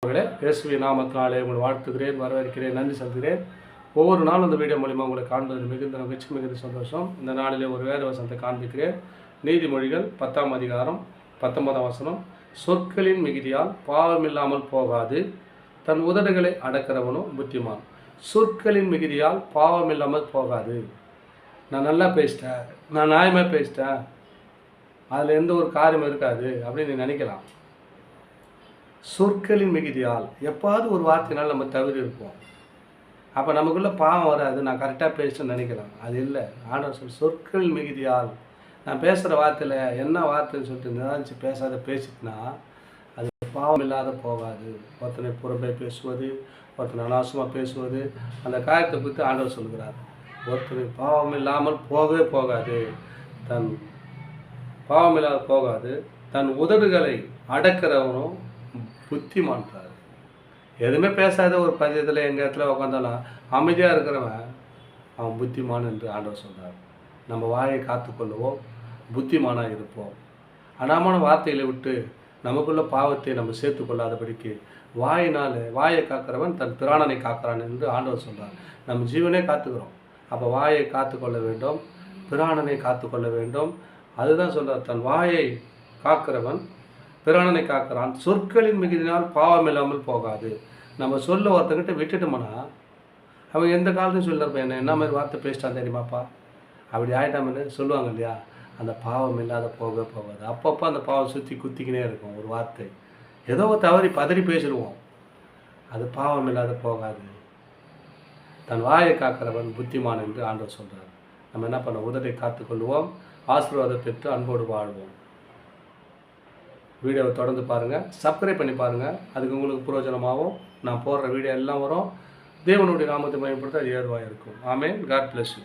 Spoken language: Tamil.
இயேசுவின் நாமத்தினாலே உங்களை வாழ்த்துகிறேன், வரவேற்கிறேன், நன்றி செலுத்துகிறேன். ஒவ்வொரு நாளும் இந்த வீடியோ மூலிமா உங்களை காண்பது மிகுந்த மகிழ்ச்சி, மிகுந்த சந்தோஷம். இந்த நாளிலே ஒரு வேத வசனத்தை காண்பிக்கிறேன். நீதிமொழிகள் 10ஆம் அதிகாரம் 19ஆம் வசனம். சொற்களின் மிகுதியால் பாவமில்லாமல் போகாது, தன் உதடுகளை அடக்கிறவனும் புத்திமான். சொற்களின் மிகுதியால் பாவமில்லாமல் போகாது. நான் நல்லா பேசிட்டேன், நான் நியாயமாக பேசிட்டேன், அதில் எந்த ஒரு காரியம் இருக்காது அப்படின்னு நீ நினைக்கலாம். சொற்களின் மிகுதியால் எப்பாவது ஒரு வார்த்தையினால் நம்ம தவறி இருப்போம். அப்போ நமக்குள்ளே பாவம் வராது, நான் கரெக்டாக பேசிட்டேன்னு நினைக்கலாம். அது இல்லை. ஆனால் சொற்கள் மிகுதியால் நான் பேசுகிற வார்த்தையில் என்ன வார்த்தைன்னு சொல்லிட்டு நிதானிச்சு பேசிட்டுனா அது பாவம் இல்லாத போகாது. ஒருத்தனை புறம்பே பேசுவது, ஒருத்தனை அனாவசியமாக பேசுவது, அந்த காரியத்தை குறித்து ஆண்டவர் சொல்கிறார். ஒருத்தனை பாவம் இல்லாமல் போகவே போகாது, பாவம் இல்லாத போகாது, தன் உதடுகளை அடக்கிறவனும் புத்திமான்றார். எதுவுமே பேசாத ஒரு பஞ்சத்தில் எங்கள் இடத்துல உட்காந்தாலும் அமைதியாக இருக்கிறவன் அவன் புத்திமான் என்று ஆண்டவர் சொல்கிறார். நம்ம வாயை காத்துக்கொள்ளுவோம், புத்திமானாக இருப்போம். அனாமான வார்த்தைகளை விட்டு நமக்குள்ள பாவத்தை நம்ம சேர்த்து கொள்ளாதபடிக்கு வாயை காக்கிறவன் தன் பிராணனை காக்கிறான் என்று ஆண்டவர் சொல்கிறார். நம்ம ஜீவனே காத்துக்கிறோம். அப்போ வாயை காத்துக்கொள்ள வேண்டும், பிராணனை காத்துக்கொள்ள வேண்டும். அதுதான் சொல்கிறார், தன் வாயை காக்கிறவன் பிராணனை காக்கிறான். சொற்களின் மிகுதினால் பாவம் இல்லாமல் போகாது. நம்ம சொல்ல ஒருத்தங்கிட்ட விட்டுட்டோம்னா அவன் எந்த காலத்தையும் சொல்லிருப்பேன், என்ன மாதிரி வார்த்தை பேசிட்டான் தெரியுமாப்பா, அப்படி ஆகிட்டாமன்னு சொல்லுவாங்க இல்லையா. அந்த பாவம் இல்லாத போகாது. அப்பப்போ அந்த பாவம் சுற்றி குத்திக்கினே இருக்கும். ஒரு வார்த்தை ஏதோ தவறி பதறி பேசிடுவோம், அது பாவம் இல்லாத போகாது. தன் வாயை காக்கிறவன் புத்திமான் என்று ஆண்டவர் சொல்கிறார். நம்ம என்ன பண்ண, உதட்டை காத்துக்கொள்வோம், ஆசீர்வாதம் பெற்று அன்போடு வாழ்வோம். வீடியோவை தொடர்ந்து பாருங்கள், சப்ஸ்கிரைப் பண்ணி பாருங்கள். அதுக்கு உங்களுக்கு பிரயோஜனமாகவும் நான் போடுற வீடியோ எல்லாம் வரும். தேவனுடைய நாமத்தை பயன்படுத்த அது ஏதுவாக இருக்கும். ஆமென். God bless you.